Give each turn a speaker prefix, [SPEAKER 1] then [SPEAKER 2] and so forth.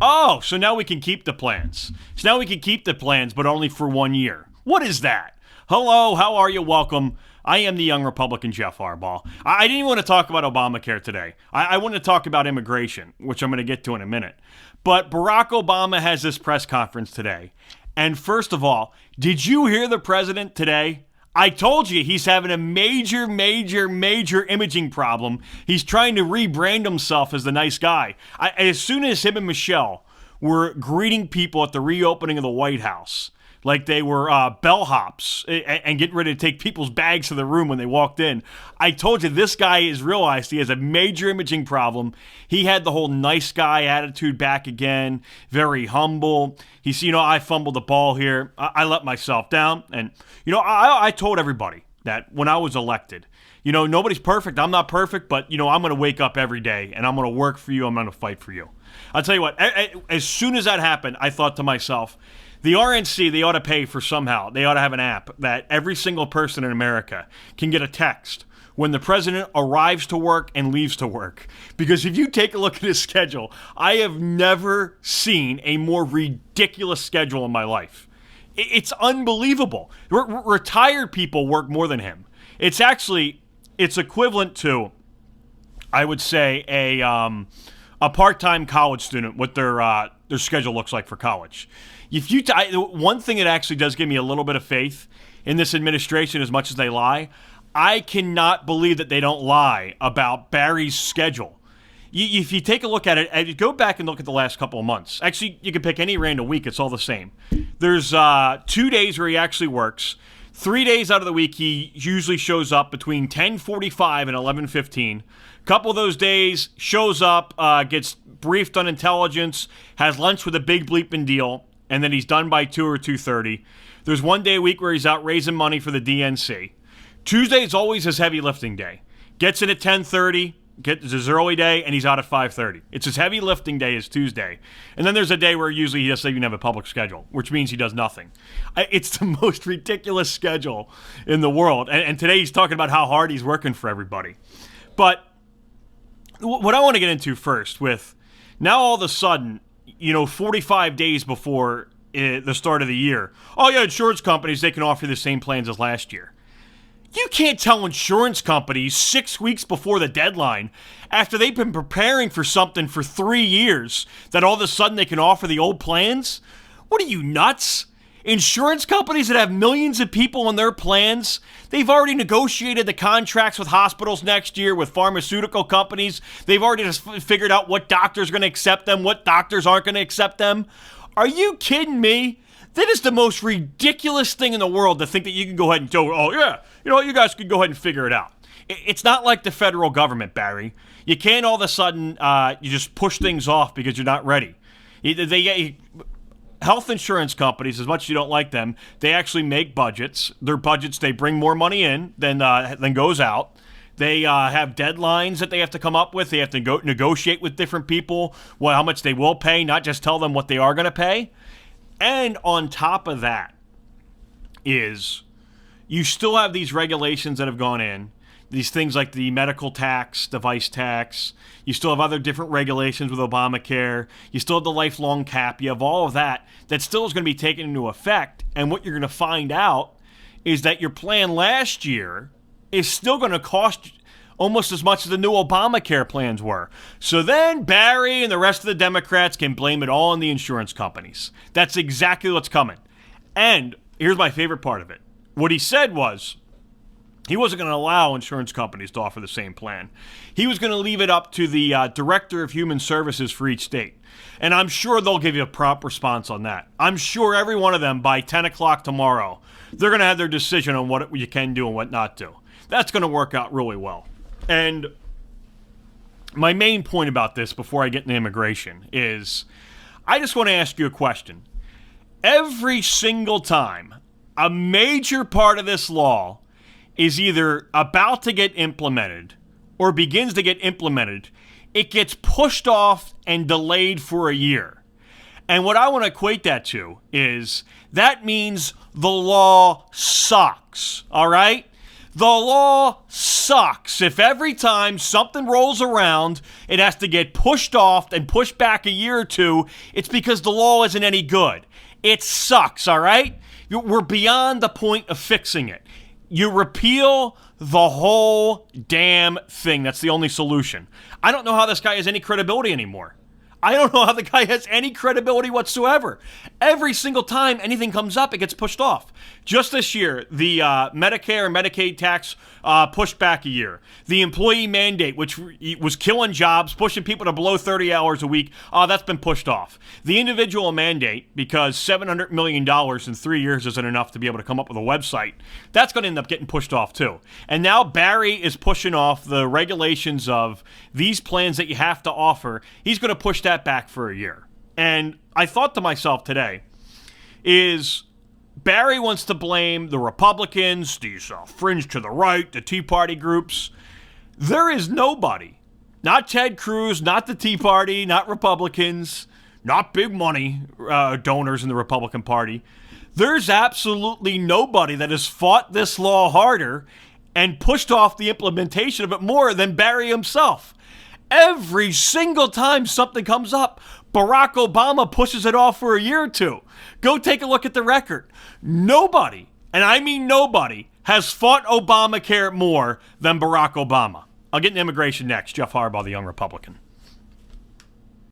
[SPEAKER 1] Oh, so now we can keep the plans. So now we can keep the plans, but only for 1 year. What is that? Hello, how are you? Welcome. I am the young Republican Geoff Harbaugh. I didn't even want to talk about Obamacare today. I want to talk about immigration, which I'm going to get to in a minute. But Barack Obama has this press conference today. And first of all, did you hear the president today? I told you he's having a major imaging problem. He's trying to rebrand himself as the nice guy. As soon as him and Michelle were greeting people at the reopening of the White House, like they were bellhops and getting ready to take people's bags to the room when they walked in, I told you this guy has realized he has a major imaging problem. He had the whole nice guy attitude back again, very humble. He's, I fumbled the ball here. I let myself down. And, I told everybody that when I was elected, nobody's perfect. I'm not perfect, but, I'm going to wake up every day and I'm going to work for you. I'm going to fight for you. I'll tell you what, as soon as that happened, I thought to myself, the RNC, they ought to pay for somehow. They ought to have an app that every single person in America can get a text when the president arrives to work and leaves to work. Because if you take a look at his schedule, I have never seen a more ridiculous schedule in my life. It's unbelievable. Retired people work more than him. It's equivalent to, I would say, a part-time college student, what their schedule looks like for college. One thing that actually does give me a little bit of faith in this administration, as much as they lie, I cannot believe that they don't lie about Barry's schedule. If you take a look at it, go back and look at the last couple of months. Actually, you can pick any random week. It's all the same. There's 2 days where he actually works. 3 days out of the week, he usually shows up between 10:45 and 11:15. Couple of those days, shows up, gets briefed on intelligence, has lunch with a big bleeping deal, and then he's done by 2 or 2:30. There's 1 day a week where he's out raising money for the DNC. Tuesday is always his heavy lifting day. Gets in at 10:30, gets his early day, and he's out at 5:30. It's his heavy lifting day is Tuesday. And then there's a day where usually he doesn't even have a public schedule, which means he does nothing. It's the most ridiculous schedule in the world. And today he's talking about how hard he's working for everybody. But what I want to get into first with, now all of a sudden, 45 days before the start of the year, oh yeah, insurance companies, they can offer the same plans as last year. You can't tell insurance companies 6 weeks before the deadline, after they've been preparing for something for 3 years, that all of a sudden they can offer the old plans. What are you, nuts? Insurance companies that have millions of people on their plans, they've already negotiated the contracts with hospitals next year, with pharmaceutical companies. They've already just figured out what doctors are going to accept them, what doctors aren't going to accept them. Are you kidding me? That is the most ridiculous thing in the world, to think that you can go ahead and go, oh yeah, you guys can go ahead and figure it out. It's not like the federal government, Barry. You can't all of a sudden you just push things off because you're not ready. Health insurance companies, as much as you don't like them, they actually make budgets. Their budgets, they bring more money in than goes out. They have deadlines that they have to come up with. They have to negotiate with different people how much they will pay, not just tell them what they are going to pay. And on top of that is you still have these regulations that have gone in, these things like the medical tax, device tax. You still have other different regulations with Obamacare. You still have the lifelong cap. You have all of that still is going to be taken into effect. And what you're going to find out is that your plan last year is still going to cost almost as much as the new Obamacare plans were. So then Barry and the rest of the Democrats can blame it all on the insurance companies. That's exactly what's coming. And here's my favorite part of it. What he said was he wasn't going to allow insurance companies to offer the same plan. He was going to leave it up to the Director of Human Services for each state. And I'm sure they'll give you a prompt response on that. I'm sure every one of them by 10 o'clock tomorrow, they're going to have their decision on what you can do and what not do. That's going to work out really well. And my main point about this before I get into immigration is I just want to ask you a question. Every single time a major part of this law is either about to get implemented or begins to get implemented, it gets pushed off and delayed for a year. And what I want to equate that to is that means the law sucks, all right? The law sucks. If every time something rolls around, it has to get pushed off and pushed back a year or two, it's because the law isn't any good. It sucks, all right? We're beyond the point of fixing it. You repeal the whole damn thing. That's the only solution. I don't know how this guy has any credibility anymore. I don't know how the guy has any credibility whatsoever. Every single time anything comes up, it gets pushed off. Just this year, the Medicare and Medicaid tax pushed back a year. The employee mandate, which was killing jobs, pushing people to below 30 hours a week, that's been pushed off. The individual mandate, because $700 million in 3 years isn't enough to be able to come up with a website, that's going to end up getting pushed off too. And now Barry is pushing off the regulations of these plans that you have to offer. He's going to push that back for a year. And I thought to myself today, is Barry wants to blame the Republicans, these fringe to the right, the Tea Party groups. There is nobody, not Ted Cruz, not the Tea Party, not Republicans, not big money donors in the Republican Party. There's absolutely nobody that has fought this law harder and pushed off the implementation of it more than Barry himself. Every single time something comes up, Barack Obama pushes it off for a year or two. Go take a look at the record. Nobody, and I mean nobody, has fought Obamacare more than Barack Obama. I'll get into immigration next. Geoff Harbaugh, the Young Republican.